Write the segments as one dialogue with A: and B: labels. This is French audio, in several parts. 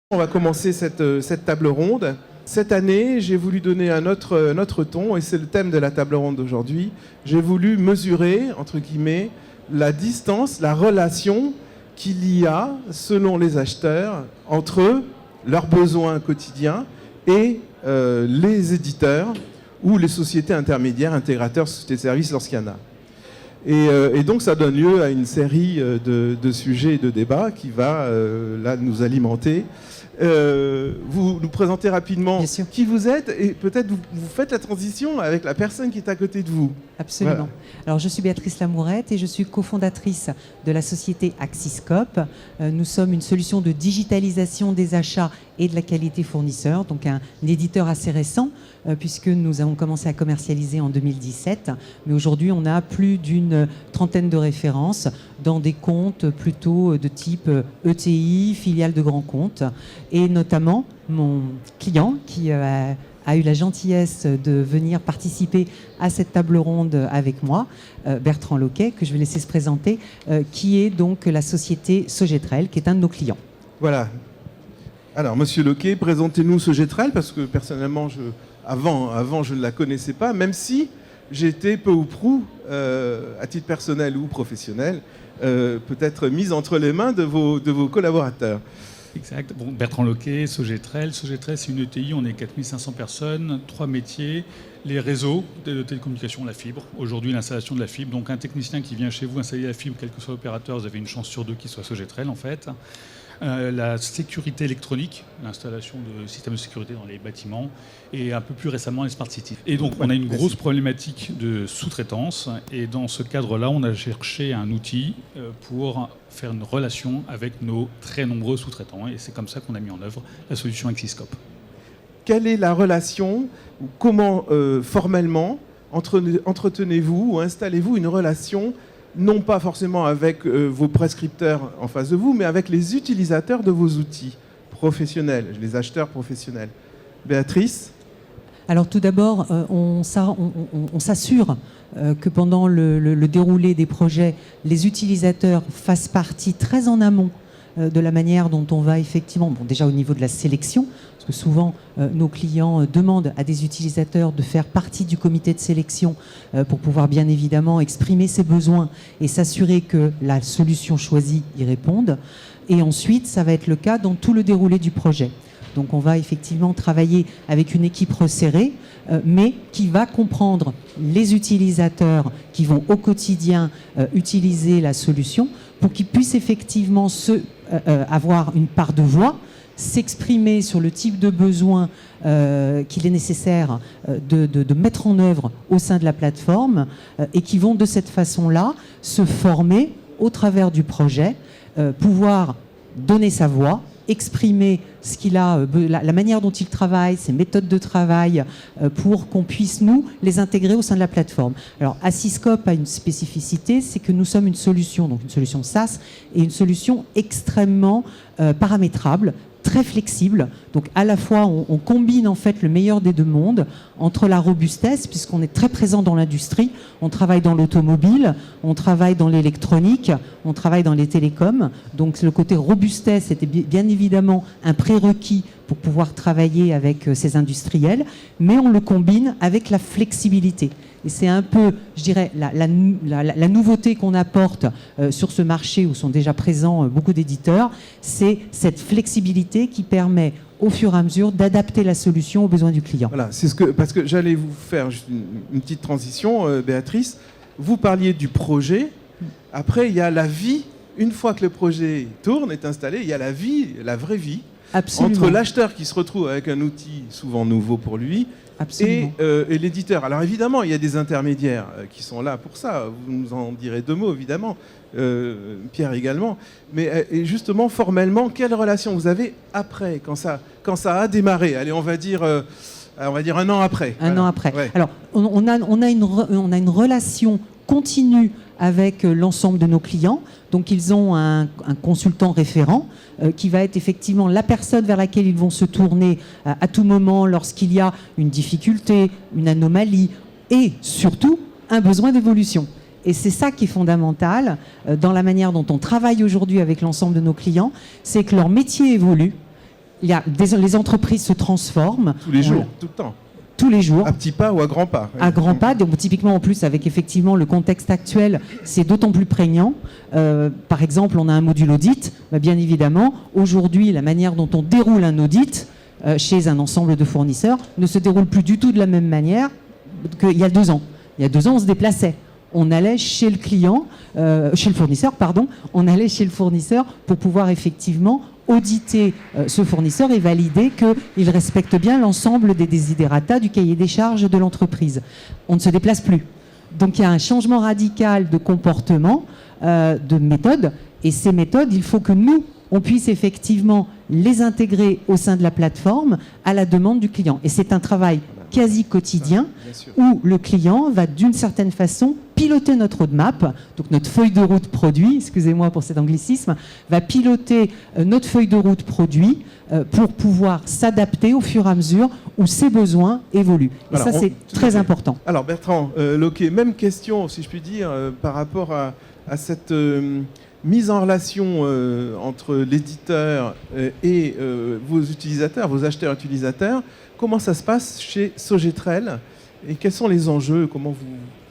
A: On va commencer cette table ronde. Cette année, j'ai voulu donner un autre ton, et c'est le thème de la table ronde d'aujourd'hui. J'ai voulu mesurer, entre guillemets, la distance, la relation qu'il y a, selon les acheteurs, entre leurs besoins quotidiens et les éditeurs ou les sociétés intermédiaires, intégrateurs, sociétés de services, lorsqu'il y en a. Et donc ça donne lieu à une série de sujets et de débats qui va là nous alimenter. Vous nous présentez rapidement qui vous êtes et peut-être vous faites la transition avec la personne qui est à côté de vous.
B: Absolument.
A: Voilà.
B: Alors je suis Béatrice Lamourette et je suis cofondatrice de la société Axiscope. Nous sommes une solution de digitalisation des achats et de la qualité fournisseur, donc un éditeur assez récent puisque nous avons commencé à commercialiser en 2017. Mais aujourd'hui, on a plus d'une trentaine de références dans des comptes plutôt de type ETI, filiales de grands comptes. Et notamment, mon client qui a eu la gentillesse de venir participer à cette table ronde avec moi, Bertrand Loquet, que je vais laisser se présenter, qui est donc la société Sogetrel, qui est un de nos clients. Voilà.
A: Alors, Monsieur Loquet, présentez-nous Sogetrel, parce que personnellement, avant, je ne la connaissais pas, même si j'étais peu ou prou, à titre personnel ou professionnel, peut-être mise entre les mains de vos collaborateurs.
C: Exact. Bon, Bertrand Loquet, Sogetrel. Sogetrel, c'est une ETI, on est 4500 personnes, 3 métiers, les réseaux de télécommunications, la fibre. Aujourd'hui, l'installation de la fibre. Donc, un technicien qui vient chez vous installer la fibre, quel que soit l'opérateur, vous avez une chance sur deux qu'il soit Sogetrel, en fait. La sécurité électronique, l'installation de systèmes de sécurité dans les bâtiments, et un peu plus récemment les smart cities. Et donc on a une grosse problématique de sous-traitance, et dans ce cadre-là, on a cherché un outil pour faire une relation avec nos très nombreux sous-traitants, et c'est comme ça qu'on a mis en œuvre la solution Axiscope.
A: Quelle est la relation, ou comment formellement entretenez-vous ou installez-vous une relation, non pas forcément avec vos prescripteurs en face de vous, mais avec les utilisateurs de vos outils professionnels, les acheteurs professionnels. Béatrice ?
B: Alors tout d'abord, on s'assure que pendant le déroulé des projets, les utilisateurs fassent partie très en amont de la manière dont on va effectivement, bon, déjà au niveau de la sélection, parce que souvent nos clients demandent à des utilisateurs de faire partie du comité de sélection pour pouvoir bien évidemment exprimer ses besoins et s'assurer que la solution choisie y réponde. Et ensuite, ça va être le cas dans tout le déroulé du projet. Donc on va effectivement travailler avec une équipe resserrée, mais qui va comprendre les utilisateurs qui vont au quotidien utiliser la solution pour qu'ils puissent effectivement avoir une part de voix, s'exprimer sur le type de besoin qu'il est nécessaire de mettre en œuvre au sein de la plateforme et qui vont de cette façon-là se former au travers du projet, pouvoir donner sa voix, exprimer ce qu'il a, la manière dont il travaille, ses méthodes de travail, pour qu'on puisse, nous, les intégrer au sein de la plateforme. Alors, Axiscope a une spécificité, c'est que nous sommes une solution, donc une solution SaaS, et une solution extrêmement paramétrable, très flexible. Donc à la fois, on combine en fait le meilleur des deux mondes entre la robustesse, puisqu'on est très présent dans l'industrie, on travaille dans l'automobile, on travaille dans l'électronique, on travaille dans les télécoms. Donc le côté robustesse était bien évidemment un prérequis pour pouvoir travailler avec ces industriels, mais on le combine avec la flexibilité. Et c'est un peu, je dirais, la nouveauté qu'on apporte sur ce marché où sont déjà présents beaucoup d'éditeurs, c'est cette flexibilité qui permet au fur et à mesure d'adapter la solution aux besoins du client.
A: Voilà, parce que j'allais vous faire juste une petite transition, Béatrice. Vous parliez du projet. Après, il y a la vie. Une fois que le projet tourne, est installé, il y a la vie, la vraie vie.
B: Absolument.
A: Entre l'acheteur qui se retrouve avec un outil souvent nouveau pour lui et l'éditeur. Alors évidemment, il y a des intermédiaires qui sont là pour ça. Vous nous en direz deux mots, évidemment. Pierre également. Mais et justement, formellement, quelle relation vous avez après, quand ça a démarré? Allez, on va dire un an après.
B: Un an après. Ouais. Alors, on a une relation continue avec l'ensemble de nos clients. Donc, ils ont un consultant référent qui va être effectivement la personne vers laquelle ils vont se tourner à tout moment lorsqu'il y a une difficulté, une anomalie et surtout un besoin d'évolution. Et c'est ça qui est fondamental dans la manière dont on travaille aujourd'hui avec l'ensemble de nos clients, c'est que leur métier évolue, les entreprises se transforment.
A: Tous les jours, tout le temps.
B: Tous les jours.
A: À petits pas ou à grands pas.
B: À grands pas, donc typiquement en plus avec effectivement le contexte actuel, c'est d'autant plus prégnant. Par exemple, on a un module audit. Bien évidemment, aujourd'hui, la manière dont on déroule un audit chez un ensemble de fournisseurs ne se déroule plus du tout de la même manière qu'il y a 2 ans. Il y a 2 ans, on se déplaçait. On allait chez le client, chez le fournisseur, pardon. On allait chez le fournisseur pour pouvoir effectivement auditer ce fournisseur et valider qu'il respecte bien l'ensemble des desiderata du cahier des charges de l'entreprise. On ne se déplace plus. Donc il y a un changement radical de comportement, de méthode, et ces méthodes, il faut que nous, on puisse effectivement les intégrer au sein de la plateforme à la demande du client. Et c'est un travail quasi quotidien où le client va d'une certaine façon piloter notre roadmap, donc notre feuille de route produit, excusez-moi pour cet anglicisme, va piloter notre feuille de route produit pour pouvoir s'adapter au fur et à mesure où ses besoins évoluent. Et ça, c'est très important.
A: Alors Bertrand Loquet, même question, si je puis dire, par rapport à cette mise en relation entre l'éditeur et vos utilisateurs, vos acheteurs-utilisateurs. Comment ça se passe chez Sogetrel et quels sont les enjeux? Comment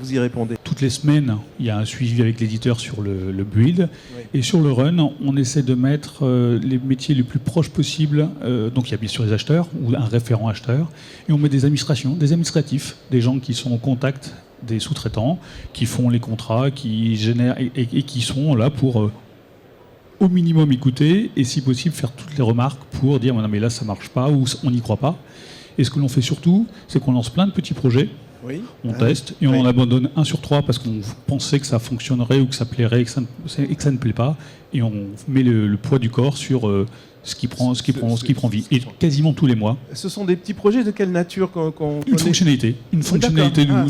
A: vous y répondez?
C: Toutes les semaines, il y a un suivi avec l'éditeur sur le build. Oui. Et sur le run, on essaie de mettre les métiers les plus proches possibles. Donc il y a bien sûr les acheteurs ou un référent acheteur. Et on met des administrations, des administratifs, des gens qui sont en contact des sous-traitants, qui font les contrats, qui génèrent et qui sont là pour au minimum écouter et si possible faire toutes les remarques pour dire non mais là ça marche pas ou on n'y croit pas. Et ce que l'on fait surtout, c'est qu'on lance plein de petits projets, on teste et on en abandonne 1 sur 3 parce qu'on pensait que ça fonctionnerait ou que ça plairait et que ça ne plaît pas, et on met le poids du corps sur ce qui prend vie. Et quasiment tous les mois.
A: Ce sont des petits projets de quelle nature
C: Une fonctionnalité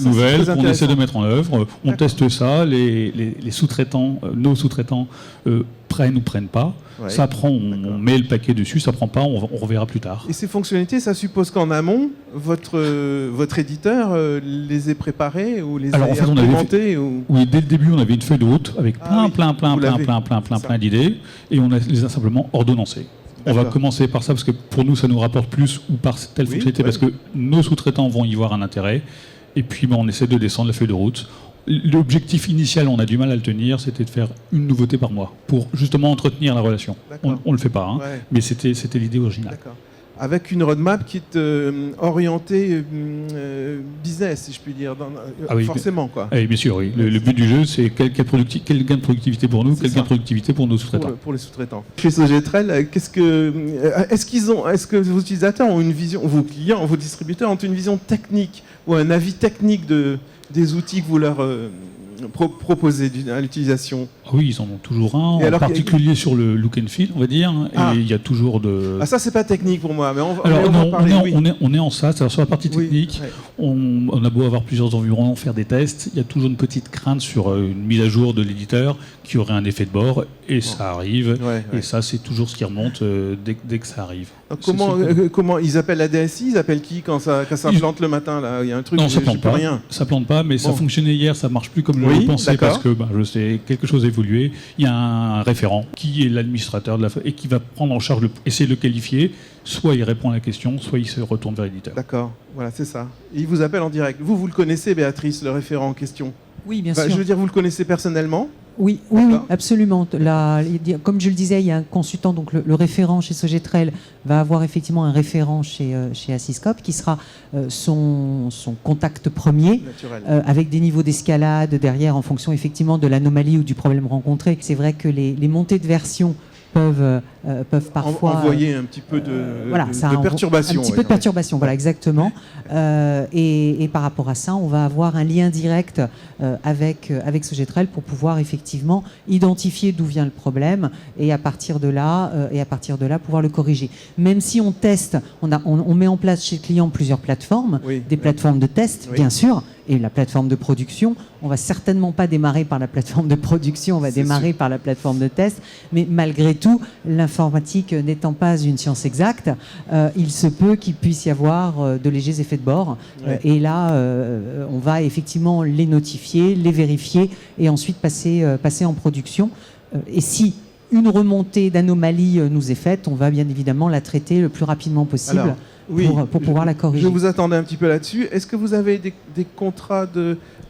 C: nouvelle qu'on essaie de mettre en œuvre. On teste ça, les sous-traitants, nos sous-traitants prennent ou prennent pas. Ouais. Ça prend, on met le paquet dessus, ça prend pas, on reverra plus tard.
A: Et ces fonctionnalités, ça suppose qu'en amont, votre éditeur les ait préparées ou les ait implémentées
C: Oui, dès le début, on avait une feuille de route avec plein d'idées et on les a simplement ordonnancées. On va commencer par ça parce que pour nous, ça nous rapporte plus, ou par telle fonctionnalité parce que nos sous-traitants vont y voir un intérêt. Et puis, on essaie de descendre la feuille de route. L'objectif initial, on a du mal à le tenir, c'était de faire une nouveauté par mois pour justement entretenir la relation. On ne le fait pas, mais c'était l'idée originale.
A: Avec une roadmap qui est orientée business, si je puis dire, forcément. Quoi.
C: Oui, bien sûr, oui. Le but du jeu, c'est quel gain de productivité pour nous, quel gain de productivité pour nos sous-traitants.
A: Pour les sous-traitants. Chez Sogetrel, est-ce que vos utilisateurs ont une vision, vos clients, vos distributeurs ont une vision technique ou un avis technique des outils que vous leur proposez à l'utilisation?
C: Oui, ils en ont toujours un, en particulier sur le look and feel, on va dire. Et il y a toujours de...
A: Ah, ça, c'est pas technique pour moi, mais on va
C: on est en ça. Alors, sur la partie technique, on a beau avoir plusieurs environnements, faire des tests, il y a toujours une petite crainte sur une mise à jour de l'éditeur qui aurait un effet de bord, et ça arrive. Et ça, c'est toujours ce qui remonte dès que ça arrive.
A: Comment ils appellent la DSI? Ils appellent qui quand ça plante le matin là? Il y a un truc.
C: Non, ça plante pas. Rien. Ça plante pas, mais ça fonctionnait hier, ça marche plus comme je le pensais parce que je sais quelque chose a évolué. Il y a un référent qui est l'administrateur et qui va prendre en charge, essayer de le qualifier. Soit il répond à la question, soit il se retourne vers l'éditeur.
A: D'accord, voilà, c'est ça. Et il vous appelle en direct. Vous le connaissez, Béatrice, le référent en question?
B: Oui, bien sûr.
A: Je veux dire, vous le connaissez personnellement?
B: Oui, absolument. Comme je le disais, il y a un consultant, donc le référent chez Sogetrel va avoir effectivement un référent chez Assyscope qui sera son contact premier, avec des niveaux d'escalade derrière en fonction effectivement de l'anomalie ou du problème rencontré. C'est vrai que les montées de version peuvent parfois
A: envoyer un petit peu de perturbation.
B: Un petit peu de perturbation, voilà, exactement. Et par rapport à ça, on va avoir un lien direct avec Sogetrel pour pouvoir effectivement identifier d'où vient le problème et à partir de là, pouvoir le corriger. Même si on teste, on met en place chez le client plusieurs plateformes, des plateformes de test, bien sûr. Et la plateforme de production, on va certainement pas démarrer par la plateforme de production, on va démarrer par la plateforme de test. Mais malgré tout, l'informatique n'étant pas une science exacte, il se peut qu'il puisse y avoir de légers effets de bord. Et là, on va effectivement les notifier, les vérifier et ensuite passer en production. Et si une remontée d'anomalie nous est faite, on va bien évidemment la traiter le plus rapidement possible.
A: Alors, oui,
B: pour pouvoir la corriger.
A: Je vous attendais un petit peu là-dessus. Est-ce que vous avez des contrats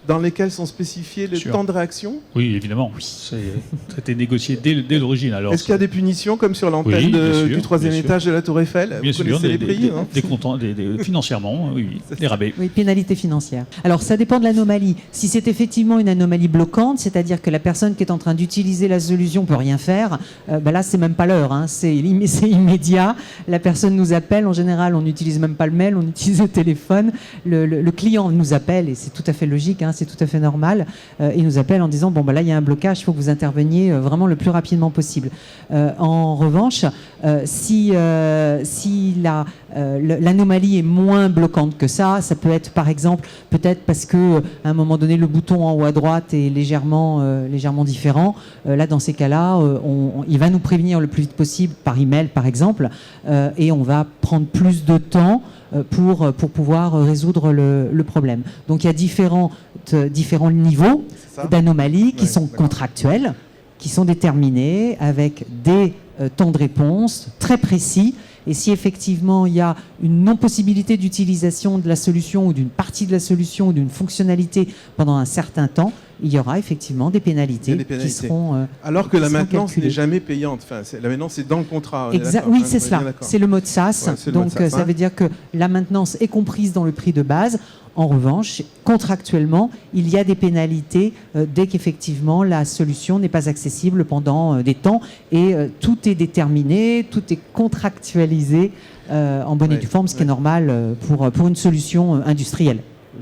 A: dans lesquels sont spécifiés les temps de réaction?
C: Oui, évidemment. Ça a été négocié dès l'origine.
A: Est-ce qu'il y a des punitions comme sur l'antenne du 3e étage de la Tour Eiffel?
C: Bien sûr,
A: les prix,
C: financièrement, oui, des rabais.
B: Oui, pénalité financière. Alors, ça dépend de l'anomalie. Si c'est effectivement une anomalie bloquante, c'est-à-dire que la personne qui est en train d'utiliser la solution ne peut rien faire, là, c'est même pas l'heure. Hein. C'est immédiat. La personne nous appelle. En général, on n'utilise même pas le mail, on utilise le téléphone. Le client nous appelle, et c'est tout à fait logique, hein, c'est tout à fait normal. Il nous appelle en disant, bon, là, il y a un blocage, il faut que vous interveniez vraiment le plus rapidement possible. En revanche, si l'anomalie est moins bloquante que ça peut être, par exemple, peut-être parce que à un moment donné, le bouton en haut à droite est légèrement différent. Là, dans ces cas-là, il va nous prévenir le plus vite possible par email, par exemple, et on va prendre plus de temps pour pouvoir résoudre le problème. Donc il y a différents niveaux d'anomalies qui sont contractuels, qui sont déterminés avec des temps de réponse très précis. Et si effectivement il y a une non-possibilité d'utilisation de la solution ou d'une partie de la solution ou d'une fonctionnalité pendant un certain temps, il y aura effectivement des pénalités, qui seront
A: alors que la maintenance n'est jamais payante. Enfin, la maintenance c'est dans le contrat.
B: Oui, c'est cela. C'est le mode SaaS. Ouais, donc ça veut dire que la maintenance est comprise dans le prix de base. En revanche, contractuellement, il y a des pénalités dès qu'effectivement la solution n'est pas accessible pendant des temps et tout est déterminé, tout est contractualisé en bonne et due forme, ce qui est normal pour une solution industrielle.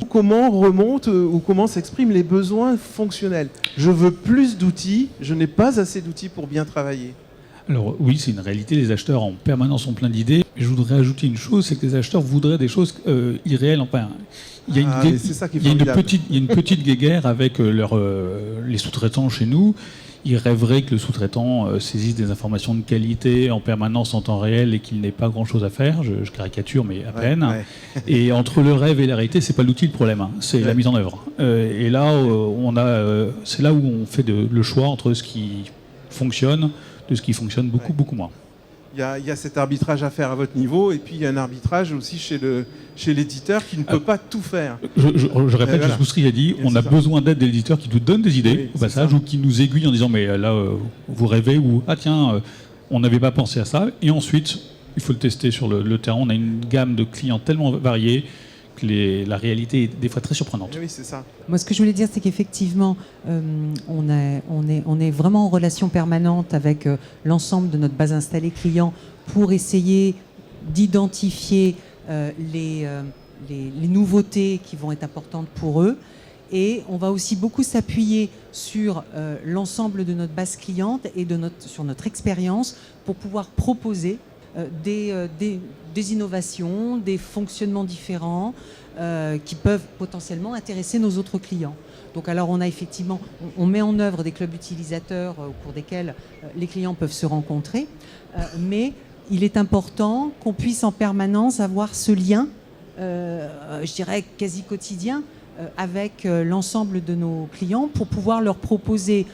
A: Comment remontent ou comment s'expriment les besoins fonctionnels? Je veux plus d'outils, je n'ai pas assez d'outils pour bien travailler.
C: Alors oui, c'est une réalité, les acheteurs en permanence ont plein d'idées. Je voudrais ajouter une chose, c'est que les acheteurs voudraient des choses irréelles. Enfin, il y a une petite guéguerre avec les sous-traitants chez nous. Ils rêveraient que le sous-traitant saisisse des informations de qualité en permanence en temps réel et qu'il n'ait pas grand-chose à faire. Je caricature, mais à peine. Ouais. Et entre le rêve et la réalité, c'est pas l'outil le problème, hein, c'est la mise en œuvre. Et là, c'est là où on fait le choix entre ce qui fonctionne de ce qui fonctionne beaucoup moins.
A: Il y a cet arbitrage à faire à votre niveau, et puis il y a un arbitrage aussi chez l'éditeur qui ne peut pas tout faire.
C: Je répète, voilà. Jusqu'où a dit, on a besoin d'aide de l'éditeur qui nous donne des idées au passage, ou qui nous aiguille en disant mais là vous rêvez, ou ah tiens on n'avait pas pensé à ça, et ensuite il faut le tester sur le terrain. On a une gamme de clients tellement variée que la réalité est des fois très surprenante.
A: Oui, c'est ça.
B: Moi, ce que je voulais dire, c'est qu'effectivement, on est vraiment en relation permanente avec l'ensemble de notre base installée client pour essayer d'identifier les nouveautés qui vont être importantes pour eux. Et on va aussi beaucoup s'appuyer sur l'ensemble de notre base cliente et sur notre expérience pour pouvoir proposer des innovations, des fonctionnements différents qui peuvent potentiellement intéresser nos autres clients. Donc alors on met en œuvre des clubs utilisateurs au cours desquels les clients peuvent se rencontrer, mais il est important qu'on puisse en permanence avoir ce lien, je dirais quasi quotidien, avec l'ensemble de nos clients pour pouvoir leur proposer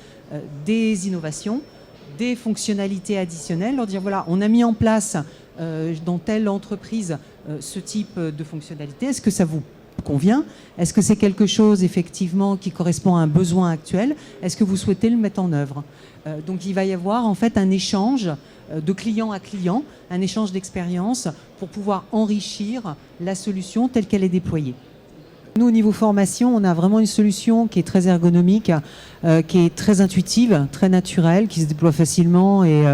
B: des innovations, des fonctionnalités additionnelles, leur dire voilà, on a mis en place dans telle entreprise ce type de fonctionnalité, est-ce que ça vous convient? Est-ce que c'est quelque chose effectivement qui correspond à un besoin actuel? Est-ce que vous souhaitez le mettre en œuvre? Donc il va y avoir en fait un échange de client à client, un échange d'expérience pour pouvoir enrichir la solution telle qu'elle est déployée. Nous, au niveau formation, on a vraiment une solution qui est très ergonomique, qui est très intuitive, très naturelle, qui se déploie facilement et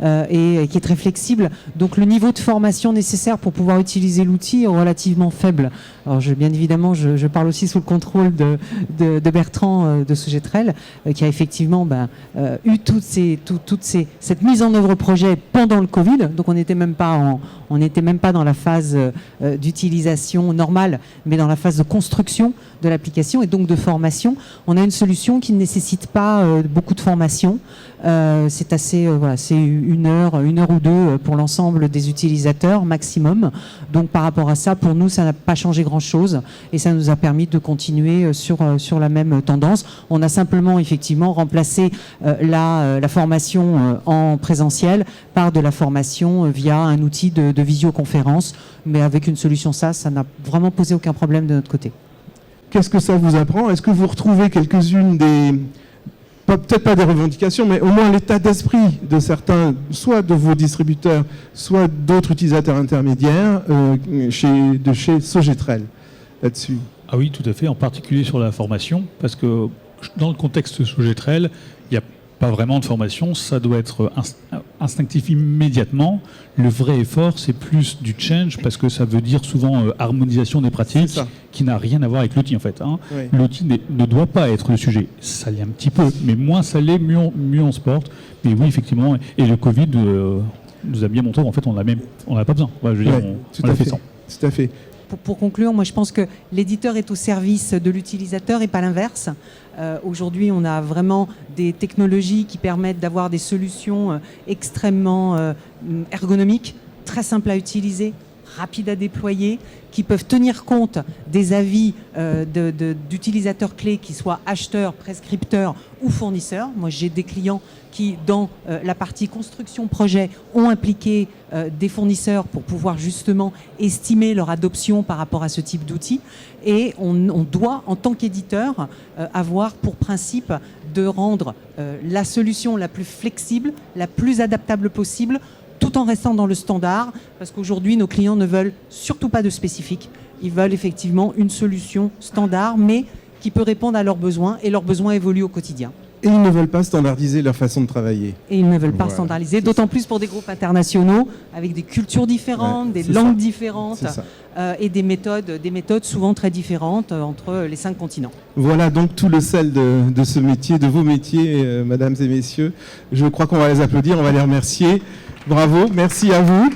B: qui est très flexible. Donc le niveau de formation nécessaire pour pouvoir utiliser l'outil est relativement faible. Alors bien évidemment, je parle aussi sous le contrôle de Bertrand de Sogetrel, qui a effectivement eu cette mise en œuvre projet pendant le Covid. Donc on n'était même pas dans la phase d'utilisation normale, mais dans la phase de construction de l'application et donc de formation. On a une solution qui ne nécessite pas beaucoup de formation. C'est assez, c'est une heure ou deux pour l'ensemble des utilisateurs maximum. Donc par rapport à ça, pour nous, ça n'a pas changé grand-chose. grand-chose et ça nous a permis de continuer sur la même tendance. On a simplement effectivement remplacé la formation en présentiel par de la formation via un outil de visioconférence, mais avec une solution SaaS, ça n'a vraiment posé aucun problème de notre côté.
A: Qu'est-ce que ça vous apprend? Est-ce que vous retrouvez quelques-unes peut-être pas des revendications, mais au moins l'état d'esprit de certains, soit de vos distributeurs, soit d'autres utilisateurs intermédiaires de chez Sogetrel là-dessus?
C: Ah oui, tout à fait, en particulier sur la formation, parce que dans le contexte Sogetrel, il n'y a pas vraiment de formation, ça doit être instinctif immédiatement. Le vrai effort, c'est plus du change, parce que ça veut dire souvent harmonisation des pratiques, qui n'a rien à voir avec l'outil en fait. Oui. L'outil ne doit pas être le sujet. Ça l'est un petit peu, mais moins ça l'est, mieux on se porte. Mais oui, effectivement, et le Covid nous a bien montré qu'en fait, on n'a pas besoin. Ouais, je veux dire, on l'a fait sans.
A: Tout à fait.
B: Pour conclure, moi je pense que l'éditeur est au service de l'utilisateur et pas l'inverse. Aujourd'hui, on a vraiment des technologies qui permettent d'avoir des solutions extrêmement ergonomiques, très simples à utiliser, rapides à déployer, qui peuvent tenir compte des avis d'utilisateurs clés, qu'ils soient acheteurs, prescripteurs ou fournisseurs. Moi, j'ai des clients qui, dans la partie construction projet, ont impliqué des fournisseurs pour pouvoir justement estimer leur adoption par rapport à ce type d'outils. Et on doit, en tant qu'éditeur, avoir pour principe de rendre la solution la plus flexible, la plus adaptable possible, tout en restant dans le standard, parce qu'aujourd'hui, nos clients ne veulent surtout pas de spécifique. Ils veulent effectivement une solution standard, mais qui peut répondre à leurs besoins, et leurs besoins évoluent au quotidien.
A: Et ils ne veulent pas standardiser leur façon de travailler.
B: Et ils ne veulent pas standardiser, d'autant plus pour des groupes internationaux, avec des cultures différentes, des langues différentes, et des méthodes souvent très différentes entre les 5 continents.
A: Voilà donc tout le sel de ce métier, de vos métiers, mesdames et messieurs. Je crois qu'on va les applaudir, on va les remercier. Bravo, merci à vous.